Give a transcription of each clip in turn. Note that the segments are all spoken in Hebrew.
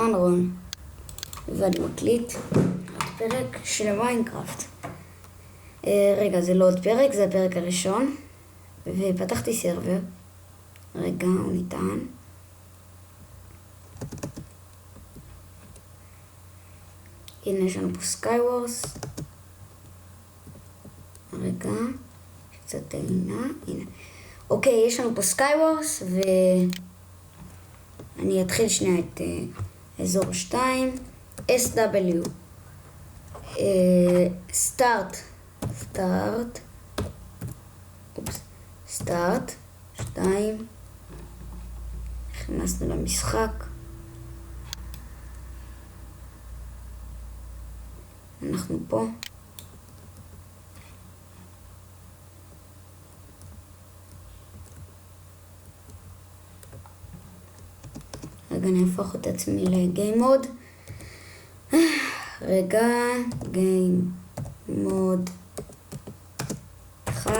נכון רון? ואני מקליט פרק של מיינקראפט. רגע, זה לא עוד פרק, זה הפרק הראשון. ופתחתי סרבר. רגע, הוא ניתן. הנה יש לנו פה סקייוורס. רגע, קצת טעינה, הנה. אוקיי, יש לנו פה סקייוורס, ואני אתחיל שנייה את אזור 2. SW. סטארט. 2. נכנסנו למשחק. אנחנו פה. רגע, אני אהפוך את עצמי לגיים מוד. רגע, גיים מוד 1.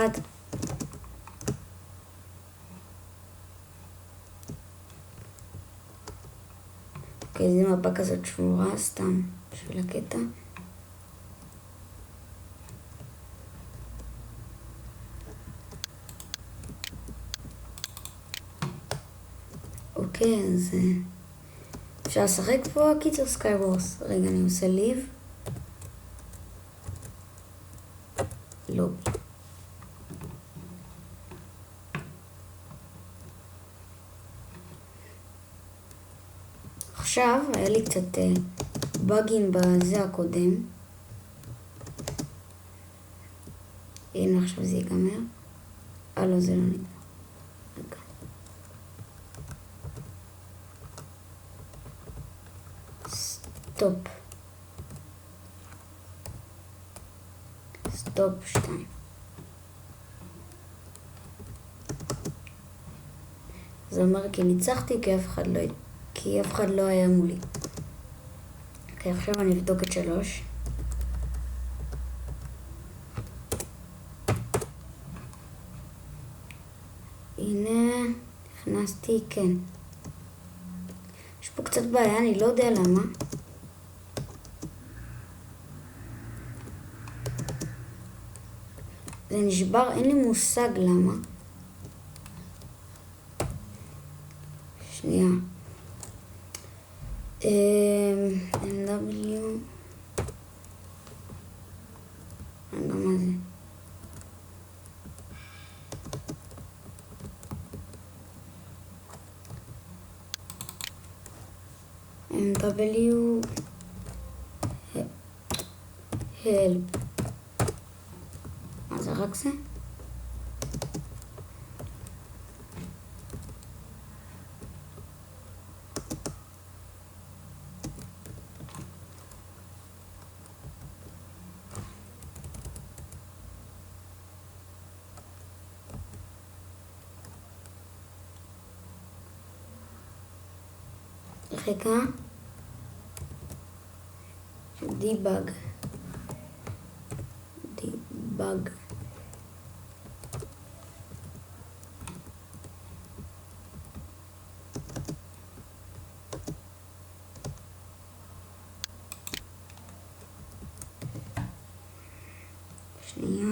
אוקיי, זו מפה כזאת שמורה, סתם בשביל הקטע. אוקיי, אז אפשר לשחק פה קיצור סקייוורס. רגע, אני עושה ליב. לא. עכשיו, היה לי קצת באגים בזה הקודם. הנה, עכשיו זה ייגמר. לא, זה לא נגמר. רגע. סטופ 2. זה אומר כי ניצחתי כי אף אחד לא היה מולי. אוקיי, עכשיו אני אבדוק את 3. הנה, נכנסתי, כן. יש פה קצת בעיה, אני לא יודע למה. זה נשבר, אין לי מושג למה. שנייה. MW. רגע, מה זה? MW. help. מה זה רק זה? רגע. דיבאג. שנייה.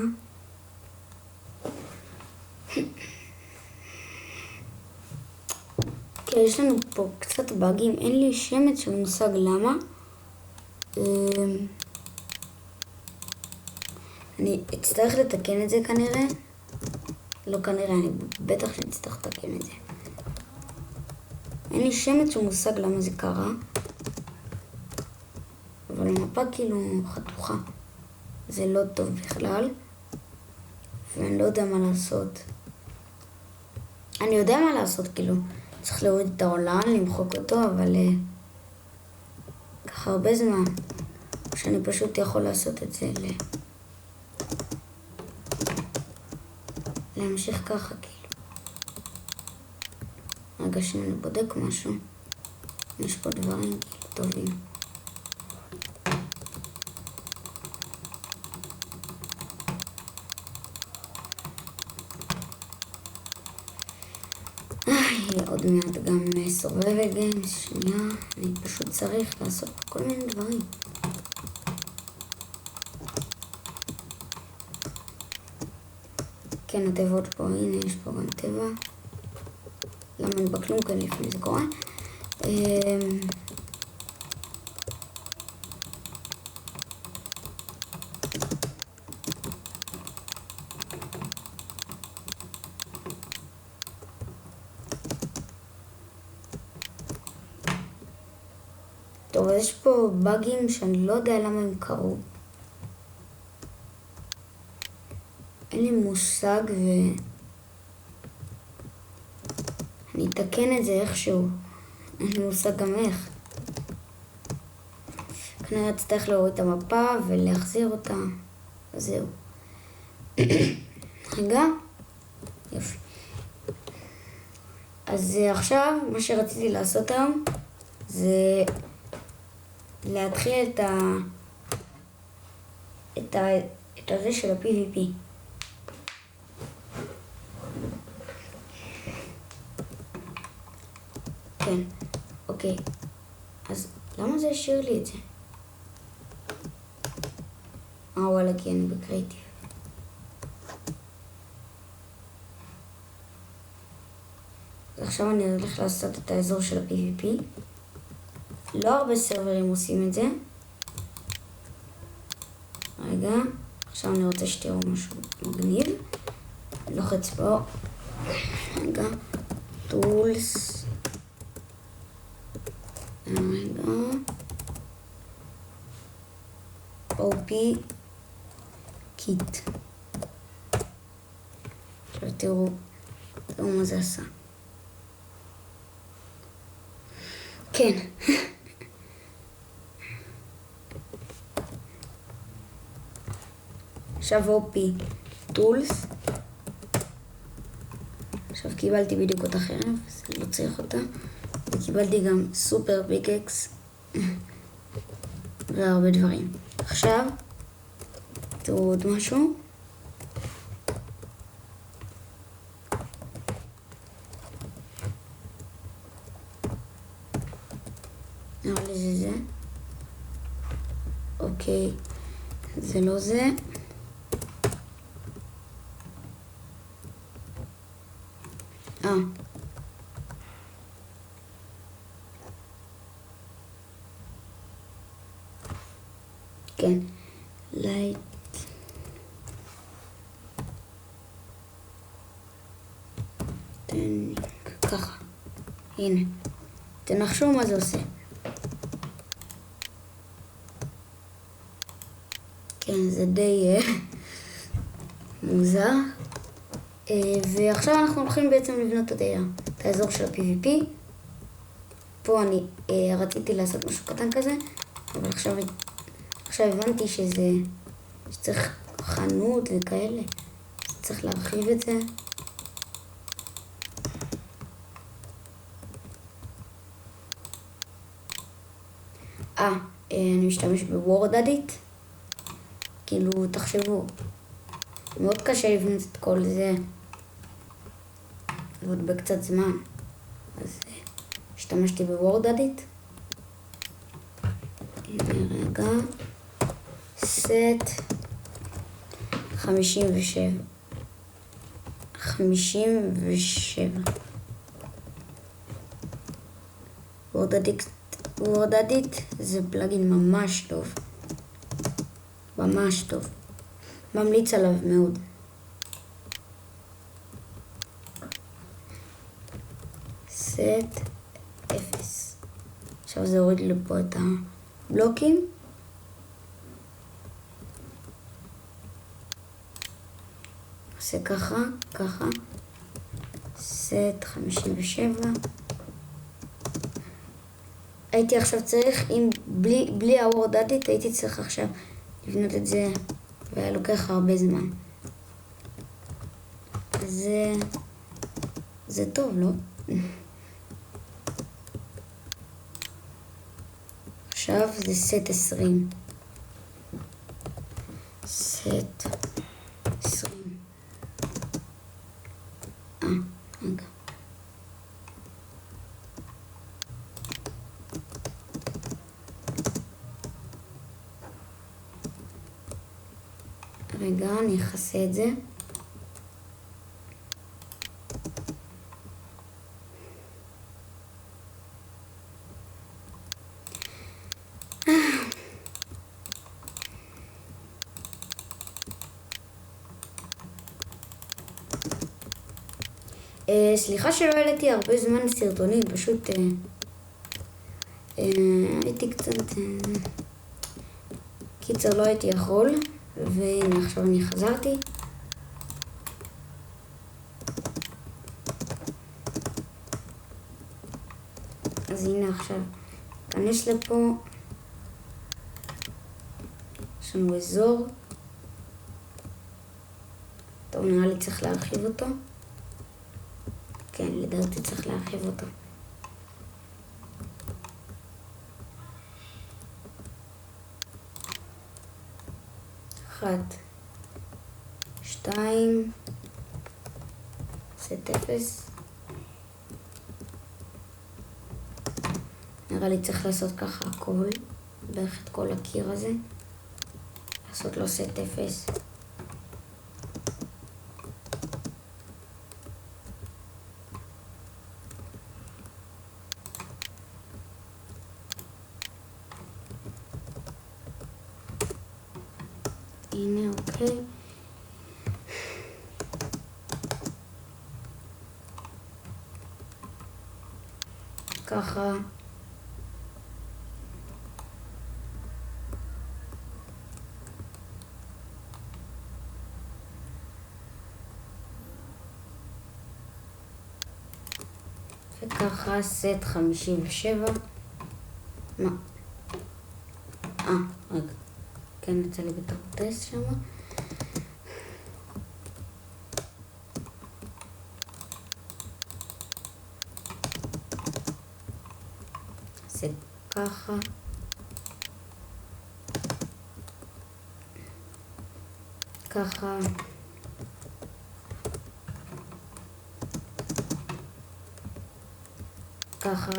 יש לנו פה קצת באגים, אין לי שמץ של מושג למה. אני אצטרך לתקן את זה כנראה. לא כנראה, אני בטח שנצטרך לתקן את זה. אין לי שמץ של מושג למה זה קרה. אבל המפה כאילו חתוכה. זה לא טוב בכלל. ואני לא יודע מה לעשות. אני יודע מה לעשות, כאילו. צריך להוריד את העולם, למחוק אותו, אבל ככה הרבה זמן שאני פשוט יכול לעשות את זה להמשיך ככה, כאילו. רגע שאני בודק משהו. יש פה דברים טובים. עוד מעט גם סורבייבל גיימס, שנייה, אני פשוט צריך לעשות כל מיני דברים. כן, התיבות פה, הנה יש פה גם טבע. למה אין בכלום כאן לפני זה קורה? טוב, אז יש פה באגים שאני לא יודע למה הם קרו. אין לי מושג אני אתקן את זה איכשהו. אין לי מושג גם איך. כנראה אצטרך להוריד את המפה ולהחזיר אותה. אז זהו. רגע. יופי. אז עכשיו מה שרציתי לעשות היום זה להתחיל את הזה של ה-PVP. כן, אוקיי. אז למה זה השאיר לי את זה? וואלה, כי אני בקריאיטיב. אז עכשיו אני הולך לעשות את האזור של ה-PVP. לא הרבה סרברים עושים את זה. רגע, עכשיו אני רוצה שתראו משהו מגניב. לוחץ פה. רגע, טולס. רגע. OP קיט. עכשיו תראו מה זה עשה. כן. עכשיו OP טולס. עכשיו קיבלתי בדיוק אותה חרב, אז אני לא צריך אותה. וקיבלתי גם סופר פיקקס. והרבה דברים. עכשיו, תראו עוד משהו. נראה לי זה. אוקיי, זה לא זה. כן, לייט. ככה. הנה. תנחשו מה זה עושה. כן, זה די מוזר. ועכשיו אנחנו הולכים בעצם לבנות את האזור של ה-PVP. פה אני רציתי לעשות משהו קטן כזה, אבל עכשיו הבנתי שצריך חנות וכאלה. צריך להרחיב את זה. אני משתמש בוורד אדיט. כאילו, תחשבו, מאוד קשה לבנות את כל זה ועוד בקצת זמן. אז השתמשתי בוורד אדיט. רגע. סט 57. וורד אדיט זה פלאגין ממש טוב. ממש טוב. ממליץ עליו מאוד. סט 0. עכשיו זה הוריד לי פה את הבלוקים. עושה ככה, ככה. סט 57. הייתי עכשיו צריך, בלי הוורד אדיט, הייתי צריך עכשיו לבנות את זה, והיה לוקח הרבה זמן. זה טוב, לא? עכשיו זה סט 20. סט 20. רגע. רגע, אני אכסה את זה. סליחה שלא העליתי הרבה זמן סרטונים, פשוט הייתי קצת... קיצר, לא הייתי יכול, והנה עכשיו אני חזרתי. אז הנה עכשיו, כנס לפה, יש לנו אזור. טוב, נראה לי צריך להרחיב אותו. כן, לדעתי צריך להרחיב אותו. אחת, שתיים, סט 0. נראה לי צריך לעשות ככה הכל, בערך את כל הקיר הזה. לעשות לו סט 0. הנה, אוקיי. ככה. וככה סט 57. מה? רגע. כן, יצא לי בתור טסט שם. זה ככה. ככה. ככה.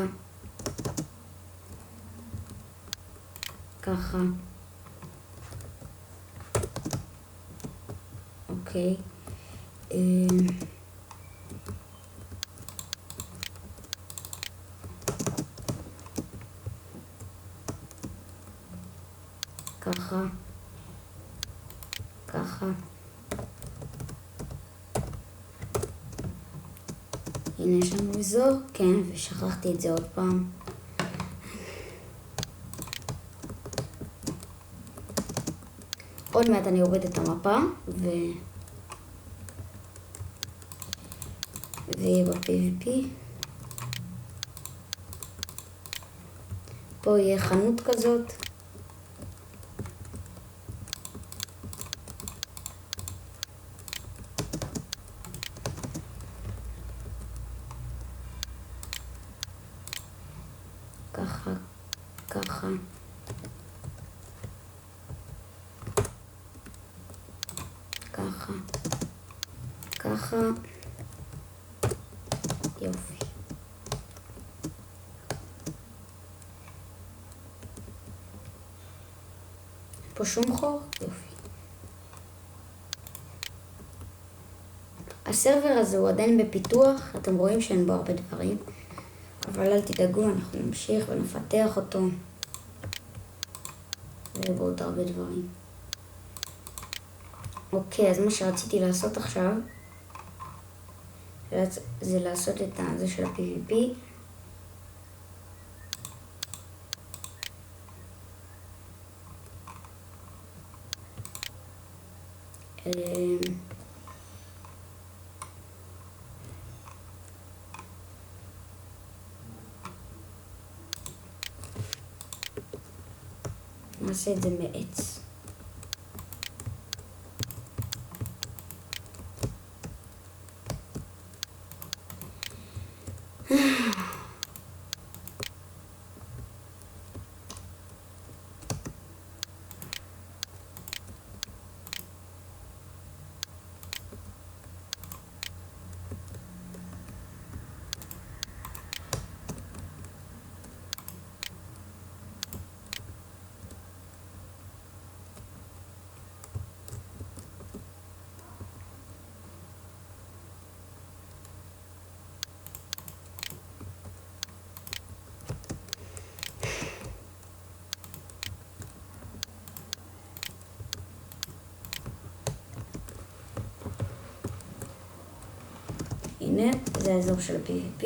ככה. אוקיי. ככה. ככה. הנה יש לנו אזור, כן, ושכחתי את זה עוד פעם. עוד מעט אני אוריד את המפה, ויהיה ב-PVP. פה יהיה חנות כזאת. ככה, ככה. ככה. ככה. יופי. פה שום חור? יופי. הסרבר הזה הוא עדיין בפיתוח, אתם רואים שאין בו הרבה דברים, אבל אל תדאגו, אנחנו נמשיך ונפתח אותו. ויהיה בו עוד הרבה דברים. אוקיי, אז מה שרציתי לעשות עכשיו, זה לעשות את זה של ה-PVP. נעשה את זה מעץ. הנה, זה האזור של ה-PvP.